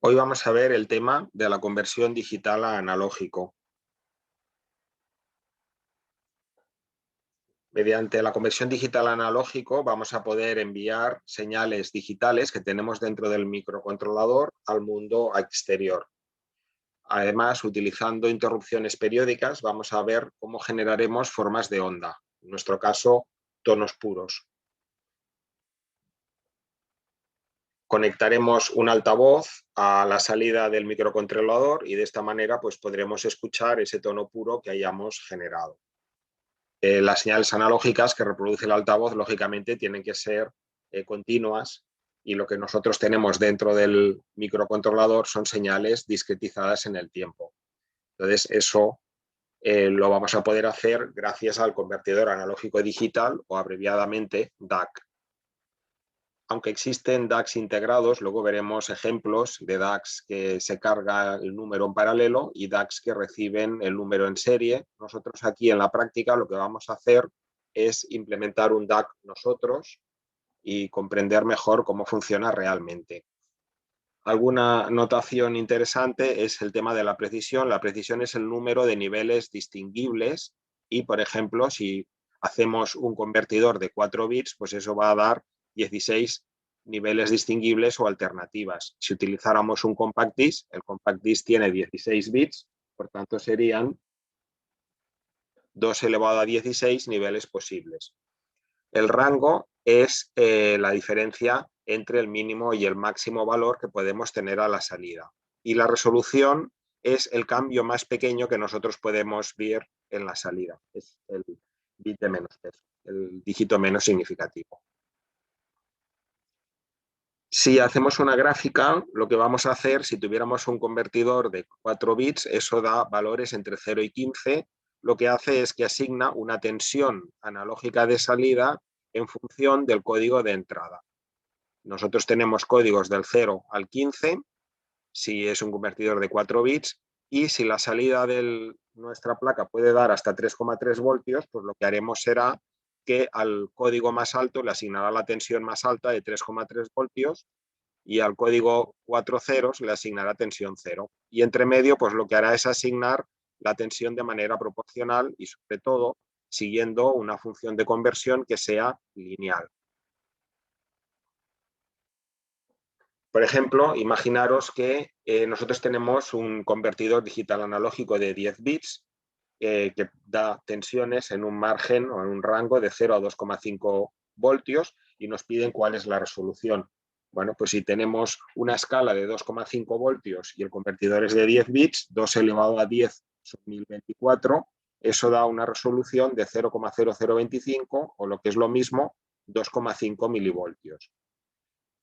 Hoy vamos a ver el tema de la conversión digital a analógico. Mediante la conversión digital a analógico vamos a poder enviar señales digitales que tenemos dentro del microcontrolador al mundo exterior. Además, utilizando interrupciones periódicas, vamos a ver cómo generaremos formas de onda, en nuestro caso, tonos puros. Conectaremos un altavoz a la salida del microcontrolador y de esta manera pues, podremos escuchar ese tono puro que hayamos generado. Las señales analógicas que reproduce el altavoz, lógicamente, tienen que ser continuas y lo que nosotros tenemos dentro del microcontrolador son señales discretizadas en el tiempo. Entonces, eso lo vamos a poder hacer gracias al convertidor analógico digital o abreviadamente DAC. Aunque existen DACs integrados, luego veremos ejemplos de DACs que se carga el número en paralelo y DACs que reciben el número en serie. Nosotros aquí en la práctica lo que vamos a hacer es implementar un DAC nosotros y comprender mejor cómo funciona realmente. Alguna notación interesante es el tema de la precisión. La precisión es el número de niveles distinguibles y, por ejemplo, si hacemos un convertidor de 4 bits, pues eso va a dar 16 niveles distinguibles o alternativas. Si utilizáramos un compact disc, el compact disc tiene 16 bits, por tanto serían 2 elevado a 16 niveles posibles. El rango es la diferencia entre el mínimo y el máximo valor que podemos tener a la salida. Y la resolución es el cambio más pequeño que nosotros podemos ver en la salida. Es el bit de menos peso, el dígito menos significativo. Si hacemos una gráfica, lo que vamos a hacer, si tuviéramos un convertidor de 4 bits, eso da valores entre 0 y 15. Lo que hace es que asigna una tensión analógica de salida en función del código de entrada. Nosotros tenemos códigos del 0 al 15, si es un convertidor de 4 bits, y si la salida de nuestra placa puede dar hasta 3,3 voltios, pues lo que haremos será que al código más alto le asignará la tensión más alta de 3,3 voltios y al código 4 ceros le asignará tensión 0. Y entre medio, pues lo que hará es asignar la tensión de manera proporcional y sobre todo siguiendo una función de conversión que sea lineal. Por ejemplo, imaginaros que nosotros tenemos un convertidor digital analógico de 10 bits que da tensiones en un margen o en un rango de 0 a 2,5 voltios y nos piden cuál es la resolución. Bueno, pues si tenemos una escala de 2,5 voltios y el convertidor es de 10 bits, 2 elevado a 10 son 1024, eso da una resolución de 0,0025 o lo que es lo mismo, 2,5 milivoltios.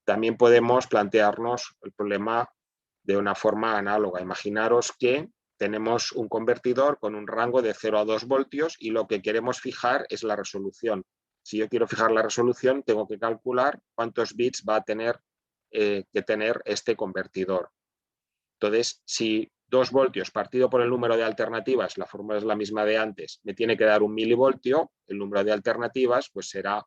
También podemos plantearnos el problema de una forma análoga. Imaginaros que tenemos un convertidor con un rango de 0 a 2 voltios y lo que queremos fijar es la resolución. Si yo quiero fijar la resolución, tengo que calcular cuántos bits va a tener que tener este convertidor. Entonces, si 2 voltios partido por el número de alternativas, la fórmula es la misma de antes, me tiene que dar un milivoltio, el número de alternativas pues será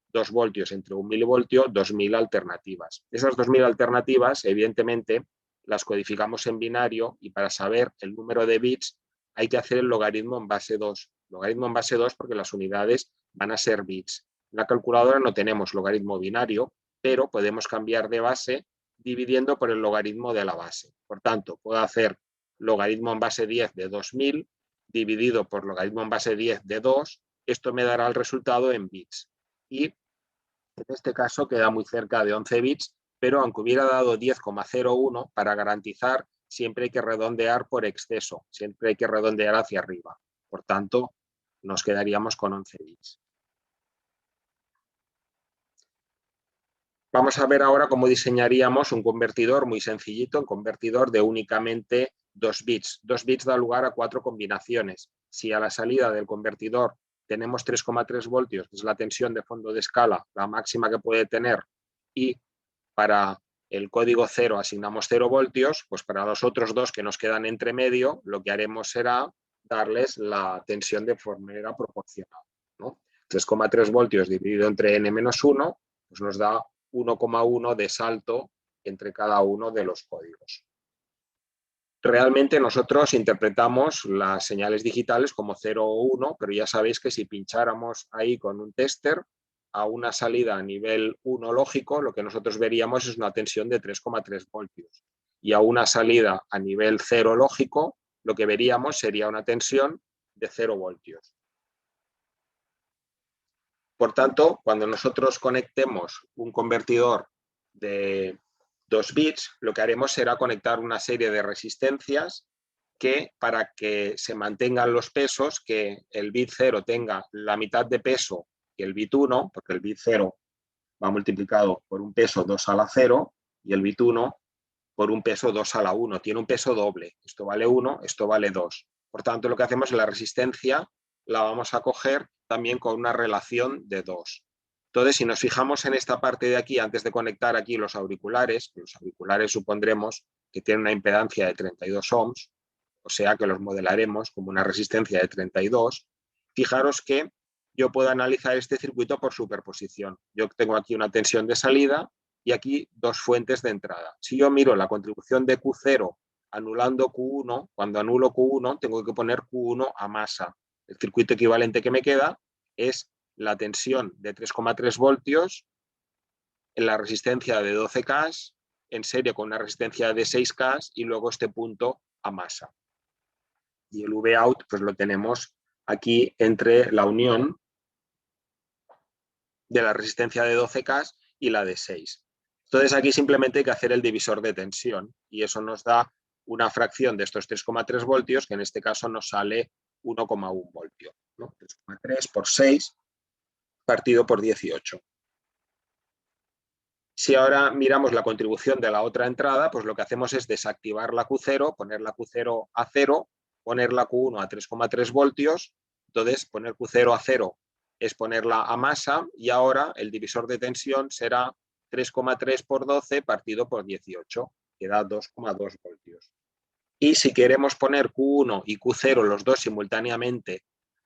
2 voltios entre un milivoltio, 2000 alternativas. Esas 2000 alternativas, evidentemente, las codificamos en binario y para saber el número de bits hay que hacer el logaritmo en base 2. Logaritmo en base 2 porque las unidades van a ser bits. En la calculadora no tenemos logaritmo binario, pero podemos cambiar de base dividiendo por el logaritmo de la base. Por tanto, puedo hacer logaritmo en base 10 de 2000 dividido por logaritmo en base 10 de 2. Esto me dará el resultado en bits. Y en este caso queda muy cerca de 11 bits, pero aunque hubiera dado 10,01, para garantizar siempre hay que redondear por exceso, siempre hay que redondear hacia arriba. Por tanto, nos quedaríamos con 11 bits. Vamos a ver ahora cómo diseñaríamos un convertidor muy sencillito, un convertidor de únicamente 2 bits. 2 bits da lugar a 4 combinaciones. Si a la salida del convertidor tenemos 3,3 voltios, que es la tensión de fondo de escala, la máxima que puede tener, y para el código 0 asignamos 0 voltios, pues para los otros dos que nos quedan entre medio, lo que haremos será darles la tensión de manera proporcional, ¿no? 3,3 voltios dividido entre n-1, pues nos da 1,1 de salto entre cada uno de los códigos. Realmente nosotros interpretamos las señales digitales como 0 o 1, pero ya sabéis que si pincháramos ahí con un tester a una salida a nivel 1 lógico, lo que nosotros veríamos es una tensión de 3,3 voltios. Y a una salida a nivel 0 lógico, lo que veríamos sería una tensión de 0 voltios. Por tanto, cuando nosotros conectemos un convertidor de 2 bits, lo que haremos será conectar una serie de resistencias que, para que se mantengan los pesos, que el bit 0 tenga la mitad de peso que el bit 1, porque el bit 0 va multiplicado por un peso 2 a la 0 y el bit 1 por un peso 2 a la 1. Tiene un peso doble. Esto vale 1, esto vale 2. Por tanto, lo que hacemos es la resistencia la vamos a coger también con una relación de 2. Entonces, si nos fijamos en esta parte de aquí, antes de conectar aquí los auriculares supondremos que tienen una impedancia de 32 ohms, o sea que los modelaremos como una resistencia de 32. Fijaros que yo puedo analizar este circuito por superposición. Yo tengo aquí una tensión de salida y aquí dos fuentes de entrada. Si yo miro la contribución de Q0 anulando Q1, cuando anulo Q1 tengo que poner Q1 a masa. El circuito equivalente que me queda es la tensión de 3,3 voltios en la resistencia de 12K en serie con una resistencia de 6K y luego este punto a masa. Y el V-out pues lo tenemos aquí entre la unión de la resistencia de 12K y la de 6. Entonces aquí simplemente hay que hacer el divisor de tensión y eso nos da una fracción de estos 3,3 voltios que en este caso nos sale 1,1 voltio, ¿no? 3,3 por 6 partido por 18. Si ahora miramos la contribución de la otra entrada, pues lo que hacemos es desactivar la Q0, poner la Q0 a 0, poner la Q1 a 3,3 voltios. Entonces, poner Q0 a 0 es ponerla a masa y ahora el divisor de tensión será 3,3 por 12 partido por 18, que da 2,2 voltios. Y si queremos poner Q1 y Q0 los dos simultáneamente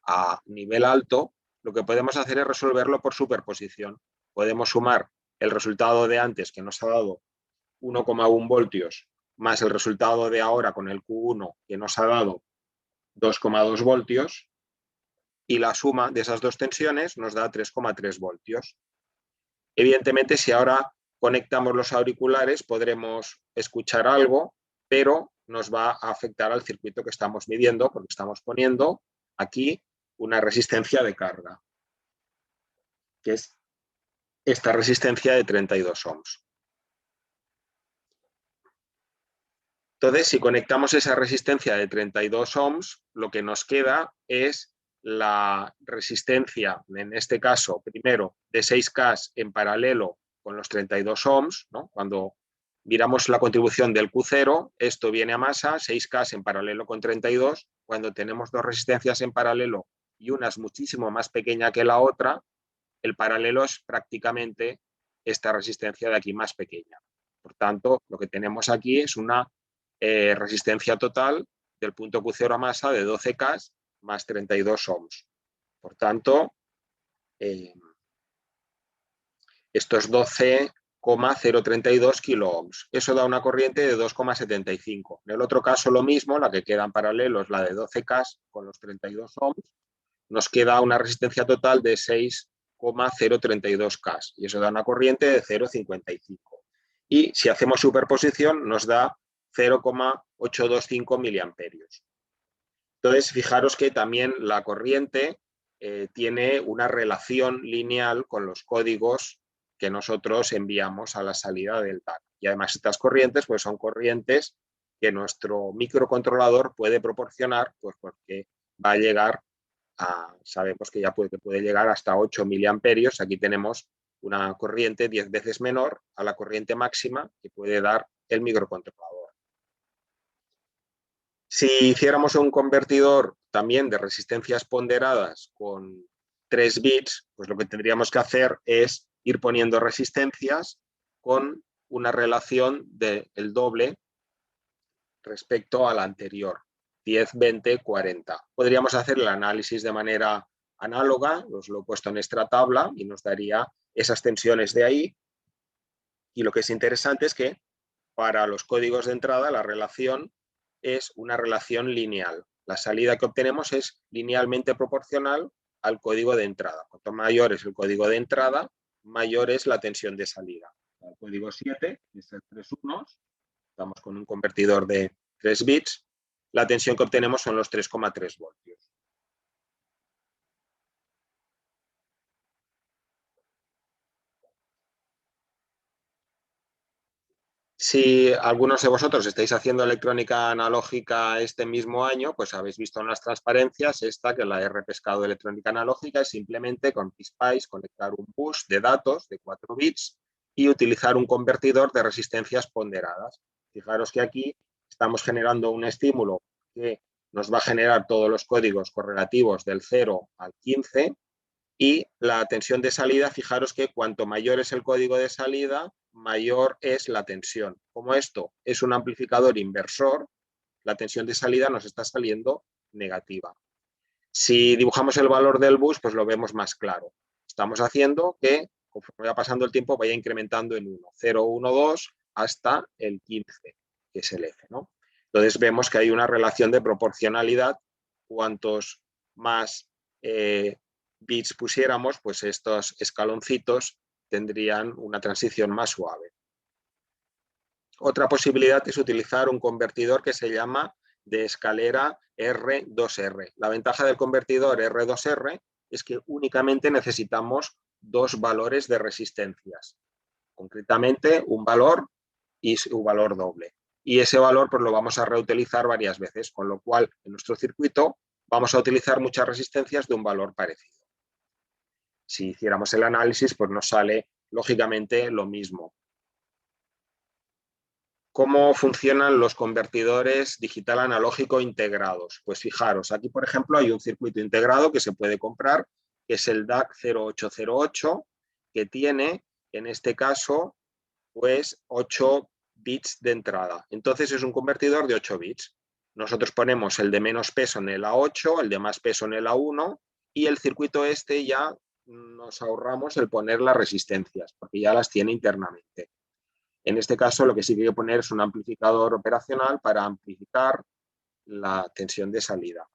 a nivel alto, lo que podemos hacer es resolverlo por superposición. Podemos sumar el resultado de antes, que nos ha dado 1,1 voltios, más el resultado de ahora con el Q1, que nos ha dado 2,2 voltios, y la suma de esas dos tensiones nos da 3,3 voltios. Evidentemente, si ahora conectamos los auriculares, podremos escuchar algo, pero nos va a afectar al circuito que estamos midiendo, porque estamos poniendo aquí una resistencia de carga, que es esta resistencia de 32 ohms. Entonces, si conectamos esa resistencia de 32 ohms, lo que nos queda es la resistencia, en este caso, primero, de 6K en paralelo con los 32 ohms, ¿no? Cuando miramos la contribución del Q0, esto viene a masa, 6K en paralelo con 32. Cuando tenemos dos resistencias en paralelo y una es muchísimo más pequeña que la otra, el paralelo es prácticamente esta resistencia de aquí más pequeña. Por tanto, lo que tenemos aquí es una resistencia total del punto Q0 a masa de 12K más 32 ohms. Por tanto, esto es 12,032 kiloohms. Eso da una corriente de 2,75. En el otro caso lo mismo, la que queda en paralelo es la de 12K con los 32 ohms. Nos queda una resistencia total de 6,032K y eso da una corriente de 0,55. Y si hacemos superposición nos da 0,825 miliamperios. Entonces, fijaros que también la corriente tiene una relación lineal con los códigos que nosotros enviamos a la salida del DAC. Y además estas corrientes pues, son corrientes que nuestro microcontrolador puede proporcionar, pues porque va a llegar sabemos que ya puede llegar hasta 8 miliamperios. Aquí tenemos una corriente 10 veces menor a la corriente máxima que puede dar el microcontrolador. Si hiciéramos un convertidor también de resistencias ponderadas con 3 bits, pues lo que tendríamos que hacer es ir poniendo resistencias con una relación del doble respecto a la anterior. 10, 20, 40. Podríamos hacer el análisis de manera análoga, os lo he puesto en esta tabla y nos daría esas tensiones de ahí. Y lo que es interesante es que para los códigos de entrada la relación es una relación lineal. La salida que obtenemos es linealmente proporcional al código de entrada. Cuanto mayor es el código de entrada, mayor es la tensión de salida. El código 7, que es el 3 unos, estamos con un convertidor de 3 bits, la tensión que obtenemos son los 3,3 voltios. Si algunos de vosotros estáis haciendo electrónica analógica este mismo año, pues habéis visto en las transparencias esta, que la he repescado de electrónica analógica, es simplemente con PSpice conectar un bus de datos de 4 bits y utilizar un convertidor de resistencias ponderadas. Fijaros que aquí estamos generando un estímulo que nos va a generar todos los códigos correlativos del 0 al 15, y la tensión de salida, fijaros que cuanto mayor es el código de salida, mayor es la tensión. Como esto es un amplificador inversor, la tensión de salida nos está saliendo negativa. Si dibujamos el valor del bus, pues lo vemos más claro. Estamos haciendo que, conforme va pasando el tiempo, vaya incrementando en 1, 0, 1, 2, hasta el 15, que es el F, ¿no? Entonces vemos que hay una relación de proporcionalidad. Cuantos más bits pusiéramos, pues estos escaloncitos tendrían una transición más suave. Otra posibilidad es utilizar un convertidor que se llama de escalera R2R. La ventaja del convertidor R2R es que únicamente necesitamos dos valores de resistencias, concretamente un valor y su valor doble. Y ese valor pues lo vamos a reutilizar varias veces, con lo cual en nuestro circuito vamos a utilizar muchas resistencias de un valor parecido. Si hiciéramos el análisis, pues nos sale lógicamente lo mismo. ¿Cómo funcionan los convertidores digital analógico integrados? Pues fijaros, aquí por ejemplo hay un circuito integrado que se puede comprar, que es el DAC 0808, que tiene en este caso pues 8 bits de entrada. Entonces es un convertidor de 8 bits. Nosotros ponemos el de menos peso en el A8, el de más peso en el A1, y el circuito este ya nos ahorramos el poner las resistencias, porque ya las tiene internamente. En este caso lo que sí que hay que poner es un amplificador operacional para amplificar la tensión de salida.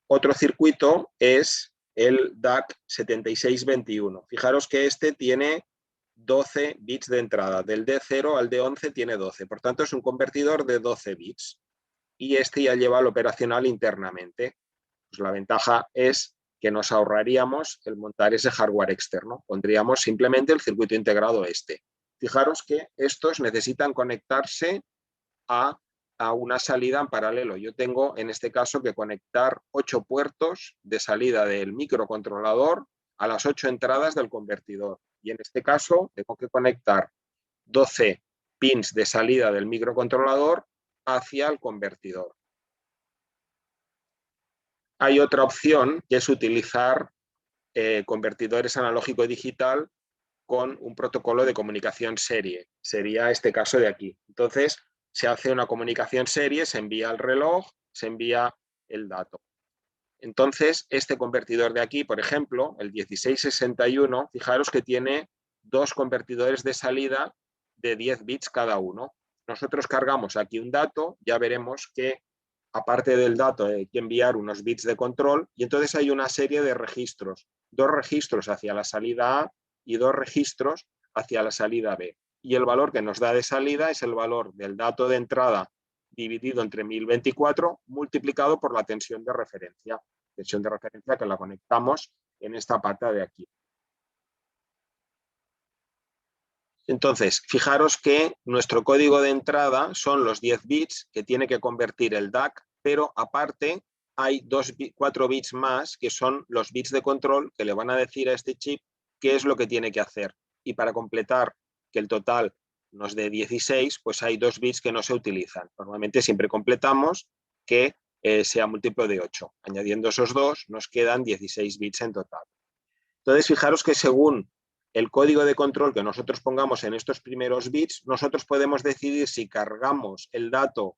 Otro circuito es el DAC 7621. Fijaros que este tiene 12 bits de entrada. Del D0 al D11 tiene 12. Por tanto, es un convertidor de 12 bits. Y este ya lleva el operacional internamente. Pues la ventaja es que nos ahorraríamos el montar ese hardware externo. Pondríamos simplemente el circuito integrado este. Fijaros que estos necesitan conectarse a una salida en paralelo. Yo tengo en este caso que conectar 8 puertos de salida del microcontrolador a las 8 entradas del convertidor. Y en este caso tengo que conectar 12 pins de salida del microcontrolador hacia el convertidor. Hay otra opción que es utilizar convertidores analógico-digital con un protocolo de comunicación serie. Sería este caso de aquí. Entonces, se hace una comunicación serie, se envía el reloj, se envía el dato. Entonces, este convertidor de aquí, por ejemplo, el 1661, fijaros que tiene dos convertidores de salida de 10 bits cada uno. Nosotros cargamos aquí un dato, ya veremos que aparte del dato hay que enviar unos bits de control y entonces hay una serie de registros. Dos registros hacia la salida A y dos registros hacia la salida B. Y el valor que nos da de salida es el valor del dato de entrada dividido entre 1024 multiplicado por la tensión de referencia. Tensión de referencia que la conectamos en esta pata de aquí. Entonces, fijaros que nuestro código de entrada son los 10 bits que tiene que convertir el DAC, pero aparte hay 4 bits más que son los bits de control que le van a decir a este chip qué es lo que tiene que hacer. Y para completar que el total nos dé 16, pues hay 2 bits que no se utilizan. Normalmente siempre completamos que sea múltiplo de 8. Añadiendo esos 2 nos quedan 16 bits en total. Entonces, fijaros que según el código de control que nosotros pongamos en estos primeros bits, nosotros podemos decidir si cargamos el dato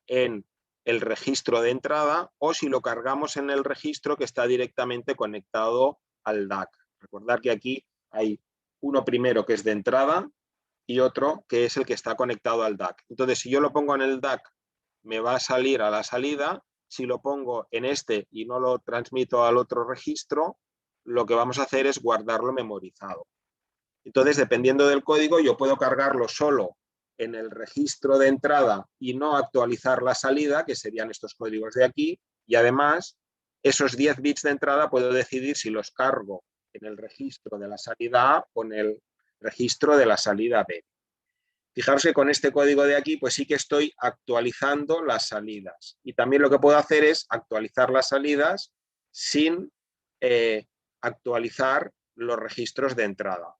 en el registro de entrada o si lo cargamos en el registro que está directamente conectado al DAC. Recordad que aquí hay uno primero que es de entrada y otro que es el que está conectado al DAC. Entonces, si yo lo pongo en el DAC, me va a salir a la salida. Si lo pongo en este y no lo transmito al otro registro, lo que vamos a hacer es guardarlo memorizado. Entonces, dependiendo del código, yo puedo cargarlo solo en el registro de entrada y no actualizar la salida, que serían estos códigos de aquí, y además, esos 10 bits de entrada puedo decidir si los cargo en el registro de la salida A o en el registro de la salida B. Fijaros que con este código de aquí, pues sí que estoy actualizando las salidas. Y también lo que puedo hacer es actualizar las salidas sin actualizar los registros de entrada.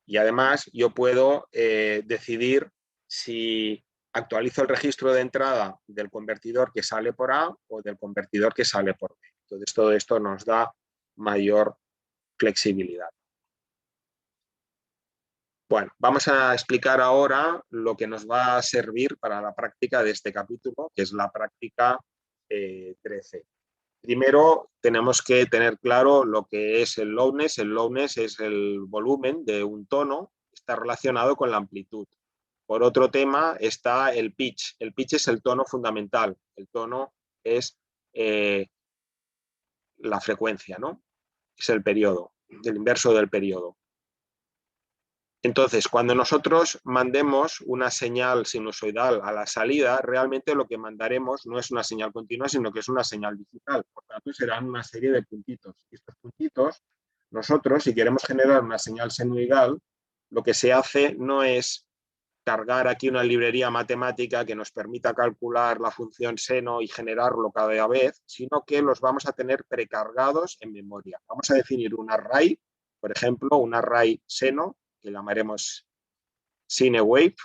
Y además yo puedo decidir si actualizo el registro de entrada del convertidor que sale por A o del convertidor que sale por B. Entonces todo esto nos da mayor flexibilidad. Bueno, vamos a explicar ahora lo que nos va a servir para la práctica de este capítulo, que es la práctica 13. Primero, tenemos que tener claro lo que es el loudness. El loudness es el volumen de un tono, está relacionado con la amplitud. Por otro tema está el pitch. El pitch es el tono fundamental. El tono es la frecuencia, ¿no? Es el periodo, el inverso del periodo. Entonces, cuando nosotros mandemos una señal sinusoidal a la salida, realmente lo que mandaremos no es una señal continua, sino que es una señal digital. Por tanto, serán una serie de puntitos. Y estos puntitos, nosotros, si queremos generar una señal senoidal, lo que se hace no es cargar aquí una librería matemática que nos permita calcular la función seno y generarlo cada vez, sino que los vamos a tener precargados en memoria. Vamos a definir un array, por ejemplo, un array seno, que llamaremos SineWave,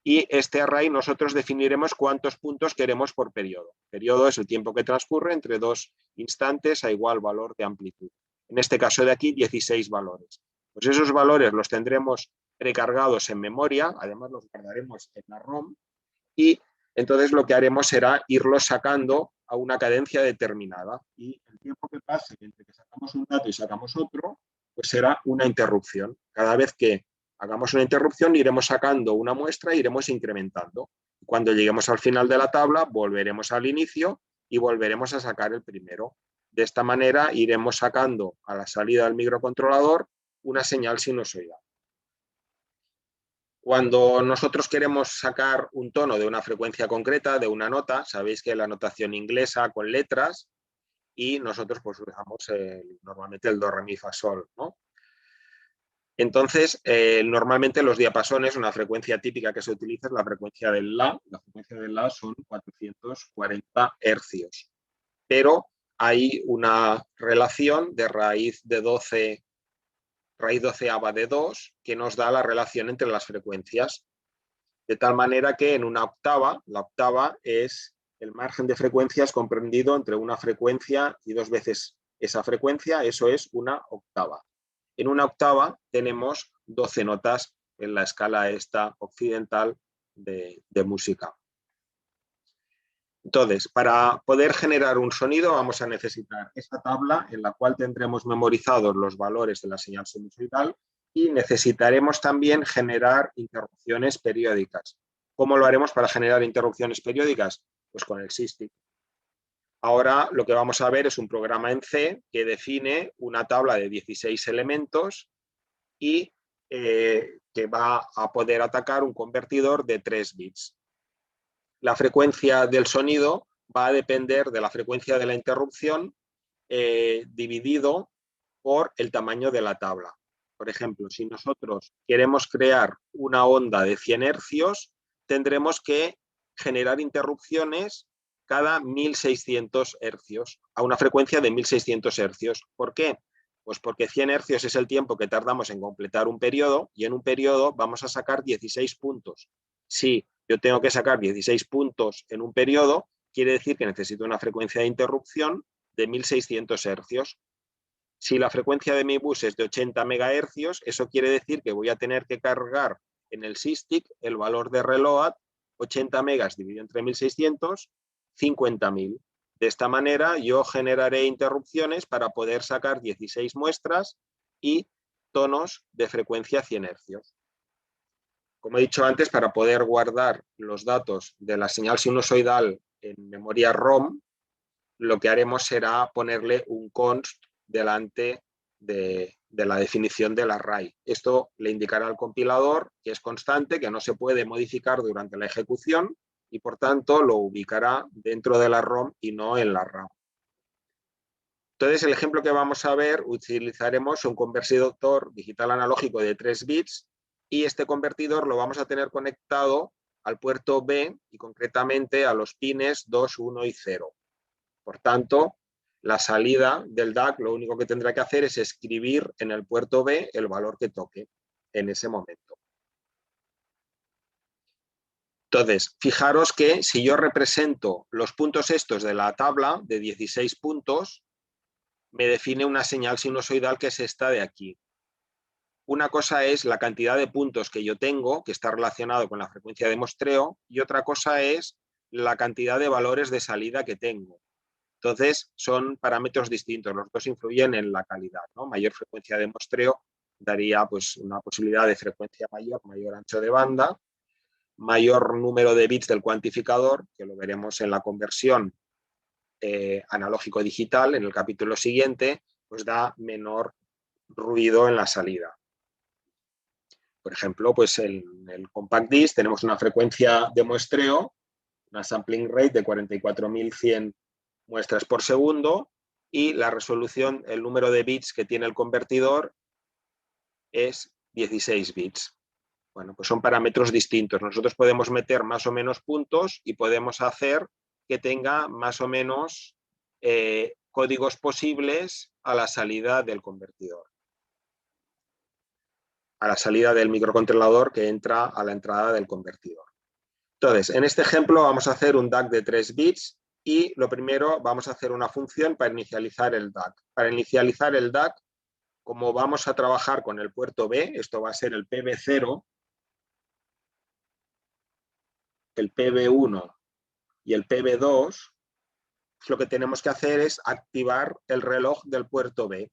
y este array nosotros definiremos cuántos puntos queremos por periodo. Periodo es el tiempo que transcurre entre dos instantes a igual valor de amplitud. En este caso de aquí, 16 valores. Pues esos valores los tendremos precargados en memoria, además los guardaremos en la ROM, y entonces lo que haremos será irlos sacando a una cadencia determinada. Y el tiempo que pase entre que sacamos un dato y sacamos otro, pues será una interrupción. Cada vez que hagamos una interrupción, iremos sacando una muestra e iremos incrementando. Cuando lleguemos al final de la tabla, volveremos al inicio y volveremos a sacar el primero. De esta manera iremos sacando a la salida del microcontrolador una señal sinusoidal. Cuando nosotros queremos sacar un tono de una frecuencia concreta, de una nota, sabéis que la notación inglesa con letras, y nosotros pues usamos normalmente el do, re, mi, fa, sol, ¿no? Entonces, normalmente los diapasones, una frecuencia típica que se utiliza es la frecuencia del La. La frecuencia del La son 440 hercios. Pero hay una relación de raíz de 12, raíz doceava de 2, que nos da la relación entre las frecuencias. De tal manera que en una octava, la octava es el margen de frecuencias comprendido entre una frecuencia y dos veces esa frecuencia, eso es una octava. En una octava tenemos 12 notas en la escala esta occidental de música. Entonces, para poder generar un sonido vamos a necesitar esta tabla en la cual tendremos memorizados los valores de la señal sinusoidal y necesitaremos también generar interrupciones periódicas. ¿Cómo lo haremos para generar interrupciones periódicas? Pues con el SysTick. Ahora lo que vamos a ver es un programa en C que define una tabla de 16 elementos y que va a poder atacar un convertidor de 3 bits. La frecuencia del sonido va a depender de la frecuencia de la interrupción dividido por el tamaño de la tabla. Por ejemplo, si nosotros queremos crear una onda de 100 hercios, tendremos que generar interrupciones cada 1600 hercios, a una frecuencia de 1600 hercios. ¿Por qué? Pues porque 100 hercios es el tiempo que tardamos en completar un periodo y en un periodo vamos a sacar 16 puntos. Si yo tengo que sacar 16 puntos en un periodo, quiere decir que necesito una frecuencia de interrupción de 1600 hercios. Si la frecuencia de mi bus es de 80 megahercios, eso quiere decir que voy a tener que cargar en el SysTick el valor de reload 80 megas dividido entre 1600, 50.000. De esta manera yo generaré interrupciones para poder sacar 16 muestras y tonos de frecuencia 100 Hz. Como he dicho antes, para poder guardar los datos de la señal sinusoidal en memoria ROM, lo que haremos será ponerle un const delante de la definición del array. Esto le indicará al compilador que es constante, que no se puede modificar durante la ejecución y por tanto lo ubicará dentro de la ROM y no en la RAM. Entonces, el ejemplo que vamos a ver, utilizaremos un convertidor digital analógico de 3 bits y este convertidor lo vamos a tener conectado al puerto B y concretamente a los pines 2, 1 y 0. Por tanto, la salida del DAC lo único que tendrá que hacer es escribir en el puerto B el valor que toque en ese momento. Entonces, fijaros que si yo represento los puntos estos de la tabla de 16 puntos, me define una señal sinusoidal que es esta de aquí. Una cosa es la cantidad de puntos que yo tengo, que está relacionado con la frecuencia de muestreo, y otra cosa es la cantidad de valores de salida que tengo. Entonces, son parámetros distintos, los dos influyen en la calidad, ¿no? Mayor frecuencia de muestreo daría pues, una posibilidad de frecuencia mayor, mayor ancho de banda, mayor número de bits del cuantificador, que lo veremos en la conversión analógico-digital en el capítulo siguiente, pues da menor ruido en la salida. Por ejemplo, pues en el Compact Disc tenemos una frecuencia de muestreo, una sampling rate de 44.100 muestras por segundo y la resolución, el número de bits que tiene el convertidor es 16 bits. Bueno, pues son parámetros distintos. Nosotros podemos meter más o menos puntos y podemos hacer que tenga más o menos códigos posibles a la salida del convertidor, a la salida del microcontrolador que entra a la entrada del convertidor. Entonces, en este ejemplo vamos a hacer un DAC de 3 bits y lo primero vamos a hacer una función para inicializar el DAC. Para inicializar el DAC, como vamos a trabajar con el puerto B, esto va a ser el PB0, el PB1 y el PB2, lo que tenemos que hacer es activar el reloj del puerto B.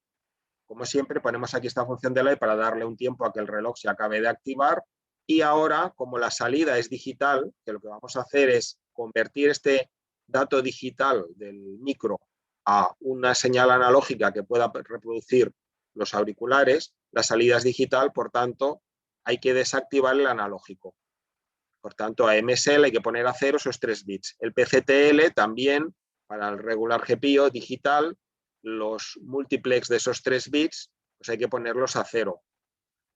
Como siempre, ponemos aquí esta función delay para darle un tiempo a que el reloj se acabe de activar. Y ahora, como la salida es digital, que lo que vamos a hacer es convertir este dato digital del micro a una señal analógica que pueda reproducir los auriculares, la salida es digital, por tanto, hay que desactivar el analógico. Por tanto, a MSL hay que poner a 0 esos 3 bits. El PCTL también, para el regular GPIO digital, los múltiplex de esos 3 bits, pues hay que ponerlos a 0.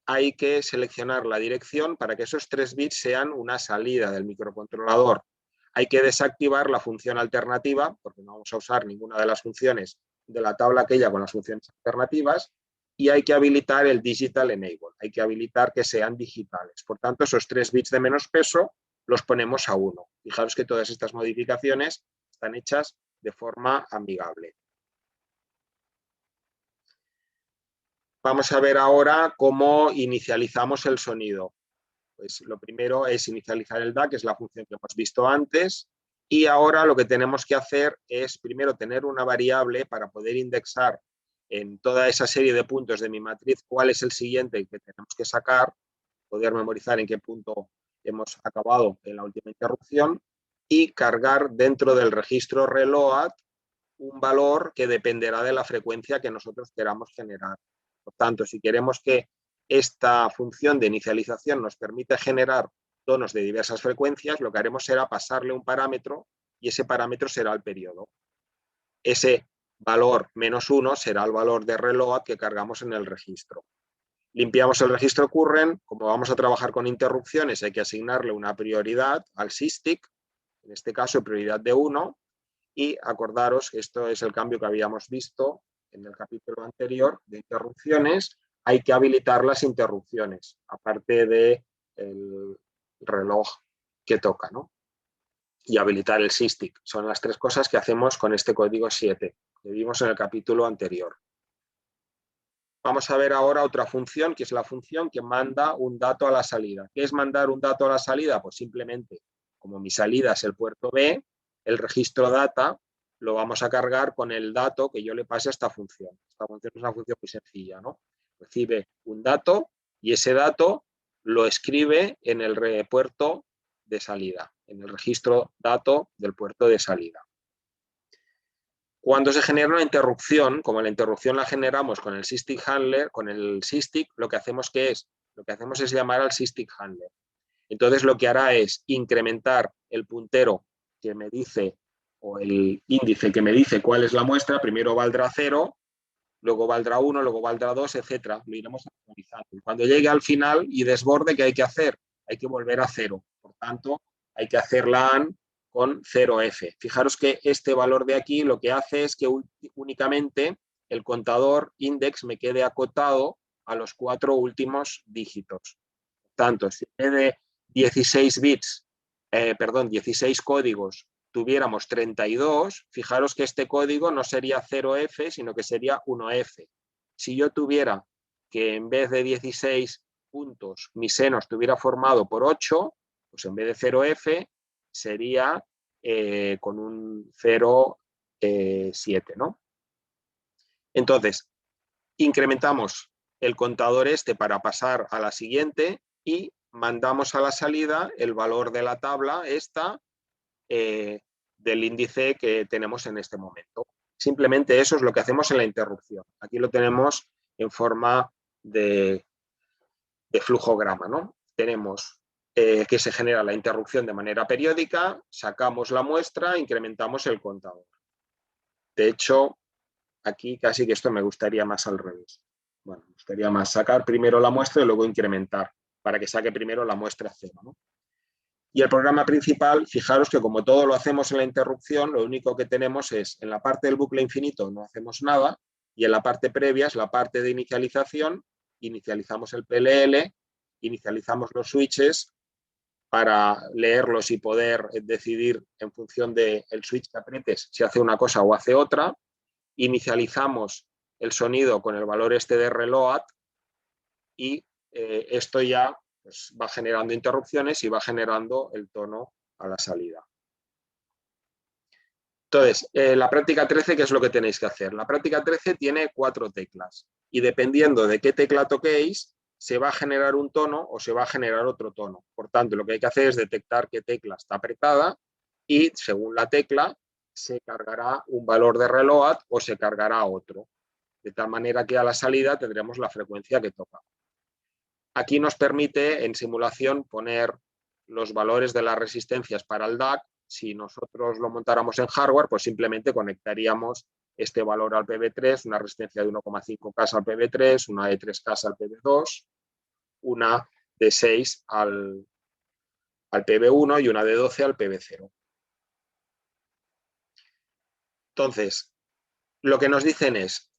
Hay que seleccionar la dirección para que esos 3 bits sean una salida del microcontrolador. Hay que desactivar la función alternativa, porque no vamos a usar ninguna de las funciones de la tabla aquella con las funciones alternativas, y hay que habilitar el Digital Enable, hay que habilitar que sean digitales. Por tanto, esos 3 bits de menos peso los ponemos a 1. Fijaros que todas estas modificaciones están hechas de forma amigable. Vamos a ver ahora cómo inicializamos el sonido. Pues lo primero es inicializar el DAC, que es la función que hemos visto antes, y ahora lo que tenemos que hacer es primero tener una variable para poder indexar en toda esa serie de puntos de mi matriz cuál es el siguiente que tenemos que sacar, poder memorizar en qué punto hemos acabado en la última interrupción y cargar dentro del registro reload un valor que dependerá de la frecuencia que nosotros queramos generar. Por tanto, si queremos que esta función de inicialización nos permite generar tonos de diversas frecuencias, lo que haremos será pasarle un parámetro y ese parámetro será el periodo. Ese valor -1 será el valor de reload que cargamos en el registro. Limpiamos el registro current. Como vamos a trabajar con interrupciones, hay que asignarle una prioridad al SysTick, en este caso prioridad de 1, y acordaros que esto es el cambio que habíamos visto en el capítulo anterior de interrupciones. Hay que habilitar las interrupciones, aparte del reloj que toca, ¿no? Y habilitar el SysTick. Son las 3 cosas que hacemos con este código 7, que vimos en el capítulo anterior. Vamos a ver ahora otra función, que es la función que manda un dato a la salida. ¿Qué es mandar un dato a la salida? Pues simplemente, como mi salida es el puerto B, el registro data lo vamos a cargar con el dato que yo le pase a esta función. Esta función es una función muy sencilla, ¿no? Recibe un dato y ese dato lo escribe en el puerto de salida, en el registro dato del puerto de salida. Cuando se genera una interrupción, como la interrupción la generamos con el sysdig handler, con el sysdig, lo que hacemos es llamar al sysdig handler. Entonces lo que hará es incrementar el puntero que me dice, o el índice que me dice cuál es la muestra. Primero valdrá 0, luego valdrá 1, luego valdrá 2, etcétera. Lo iremos actualizando. Y cuando llegue al final y desborde, ¿qué hay que hacer? Hay que volver a 0. Por tanto, hay que hacer la AND con 0F. Fijaros que este valor de aquí lo que hace es que únicamente el contador index me quede acotado a los 4 últimos dígitos. Por tanto, si en vez de 16 bits, 16 códigos, tuviéramos 32, fijaros que este código no sería 0F, sino que sería 1F. Si yo tuviera que en vez de 16 puntos, mi seno estuviera formado por 8, pues en vez de 0F sería con un 0,7, ¿no? Entonces, incrementamos el contador este para pasar a la siguiente y mandamos a la salida el valor de la tabla esta del índice que tenemos en este momento. Simplemente eso es lo que hacemos en la interrupción. Aquí lo tenemos en forma de flujograma, ¿no? Tenemos que se genera la interrupción de manera periódica, sacamos la muestra, incrementamos el contador. De hecho, aquí casi que esto me gustaría más al revés. Bueno, me gustaría más sacar primero la muestra y luego incrementar, para que saque primero la muestra 0, ¿no? Y el programa principal, fijaros que como todo lo hacemos en la interrupción, lo único que tenemos es, en la parte del bucle infinito no hacemos nada, y en la parte previa es la parte de inicialización, inicializamos el PLL, inicializamos los switches para leerlos y poder decidir en función del switch que aprietes si hace una cosa o hace otra, inicializamos el sonido con el valor este de reload y esto ya pues, va generando interrupciones y va generando el tono a la salida. Entonces, la práctica 13, ¿qué es lo que tenéis que hacer? La práctica 13 tiene 4 teclas y dependiendo de qué tecla toquéis, se va a generar un tono o se va a generar otro tono. Por tanto, lo que hay que hacer es detectar qué tecla está apretada y según la tecla se cargará un valor de reload o se cargará otro. De tal manera que a la salida tendremos la frecuencia que toca. Aquí nos permite en simulación poner los valores de las resistencias para el DAC. Si nosotros lo montáramos en hardware, pues simplemente conectaríamos este valor al PB3, una resistencia de 1,5K al PB3, una de 3K al PB2, una de 6 al PB1 y una de 12 al PB0. Entonces, lo que nos dicen es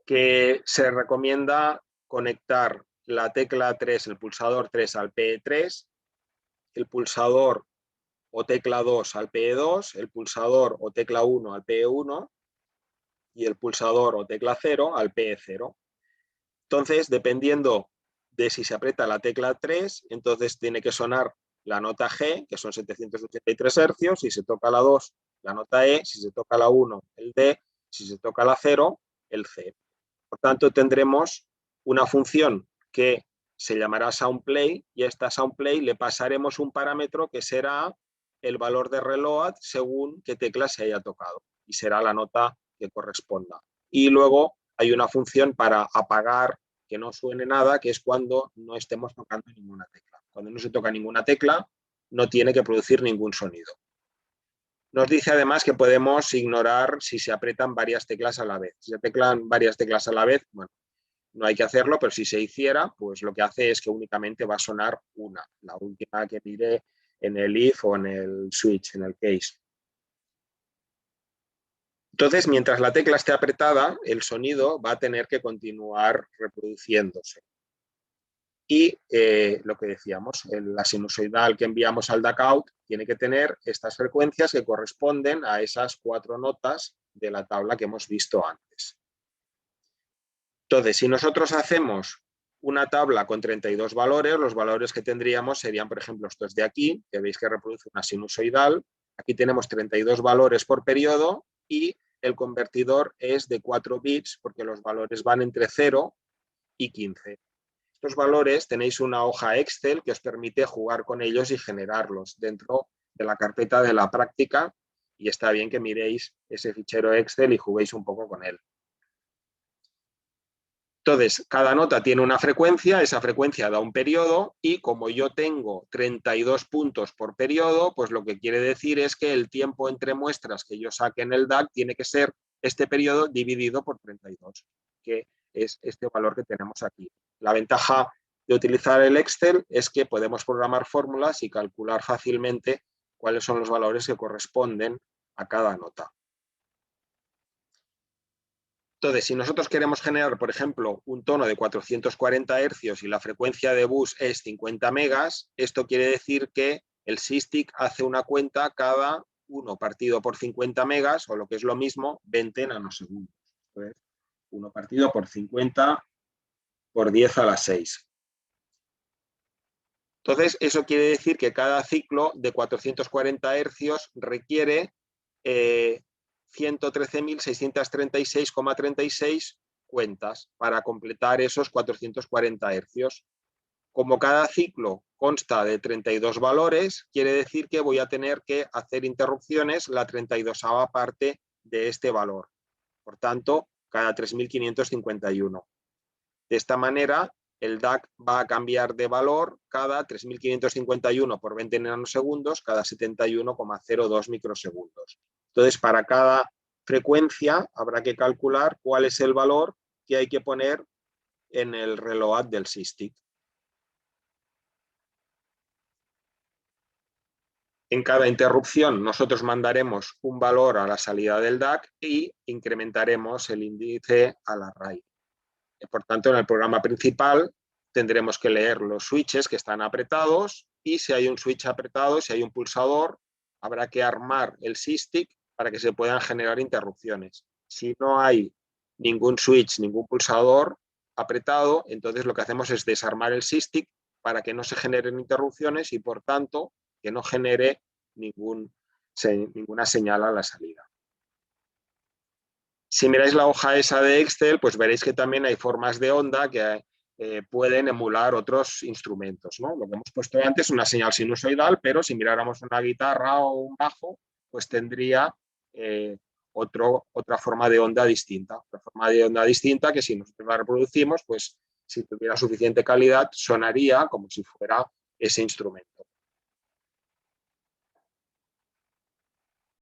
que se recomienda conectar la tecla 3, el pulsador 3 al PE3, el pulsador o tecla 2 al PE2, el pulsador o tecla 1 al PE1 y el pulsador o tecla 0 al PE0. Entonces, dependiendo de si se aprieta la tecla 3, entonces tiene que sonar la nota G, que son 783 hercios, si se toca la 2, la nota E, si se toca la 1, el D, si se toca la 0, el C. Por tanto, tendremos una función que se llamará SoundPlay y a esta SoundPlay le pasaremos un parámetro que será el valor de reload según qué tecla se haya tocado y será la nota que corresponda. Y luego hay una función para apagar que no suene nada, que es cuando no estemos tocando ninguna tecla. Cuando no se toca ninguna tecla, no tiene que producir ningún sonido. Nos dice además que podemos ignorar si se aprietan varias teclas a la vez. Si se teclan varias teclas a la vez, bueno, no hay que hacerlo, pero si se hiciera, pues lo que hace es que únicamente va a sonar una, la última que mire en el if o en el switch, en el case. Entonces, mientras la tecla esté apretada, el sonido va a tener que continuar reproduciéndose. Y lo que decíamos, la sinusoidal que enviamos al DAC out tiene que tener estas frecuencias que corresponden a esas 4 notas de la tabla que hemos visto antes. Entonces, si nosotros hacemos una tabla con 32 valores, los valores que tendríamos serían, por ejemplo, estos de aquí, que veis que reproduce una sinusoidal. Aquí tenemos 32 valores por periodo y el convertidor es de 4 bits porque los valores van entre 0 y 15. Estos valores tenéis una hoja Excel que os permite jugar con ellos y generarlos dentro de la carpeta de la práctica, y está bien que miréis ese fichero Excel y juguéis un poco con él. Entonces, cada nota tiene una frecuencia, esa frecuencia da un periodo y como yo tengo 32 puntos por periodo, pues lo que quiere decir es que el tiempo entre muestras que yo saque en el DAC tiene que ser este periodo dividido por 32, que es este valor que tenemos aquí. La ventaja de utilizar el Excel es que podemos programar fórmulas y calcular fácilmente cuáles son los valores que corresponden a cada nota. Entonces, si nosotros queremos generar, por ejemplo, un tono de 440 Hz y la frecuencia de bus es 50 megas, esto quiere decir que el SysTick hace una cuenta cada 1 partido por 50 megas, o lo que es lo mismo, 20 nanosegundos. Entonces, 1 partido por 50 por 10 a la 6. Entonces, eso quiere decir que cada ciclo de 440 Hz requiere 113.636,36 cuentas para completar esos 440 Hz. Como cada ciclo consta de 32 valores, quiere decir que voy a tener que hacer interrupciones la 32ª parte de este valor. Por tanto, cada 3.551. De esta manera, el DAC va a cambiar de valor cada 3.551 por 20 nanosegundos, cada 71,02 microsegundos. Entonces, para cada frecuencia habrá que calcular cuál es el valor que hay que poner en el reload del SysTick. En cada interrupción nosotros mandaremos un valor a la salida del DAC y incrementaremos el índice al array. Por tanto, en el programa principal tendremos que leer los switches que están apretados y si hay un switch apretado, si hay un pulsador, habrá que armar el SysTick para que se puedan generar interrupciones. Si no hay ningún switch, ningún pulsador apretado, entonces lo que hacemos es desarmar el SysTick para que no se generen interrupciones y, por tanto, que no genere ninguna señal a la salida. Si miráis la hoja esa de Excel, pues veréis que también hay formas de onda que pueden emular otros instrumentos, ¿no? Lo que hemos puesto antes es una señal sinusoidal, pero si miráramos una guitarra o un bajo, pues tendría otra forma de onda distinta. Otra forma de onda distinta que si nosotros la reproducimos, pues si tuviera suficiente calidad, sonaría como si fuera ese instrumento.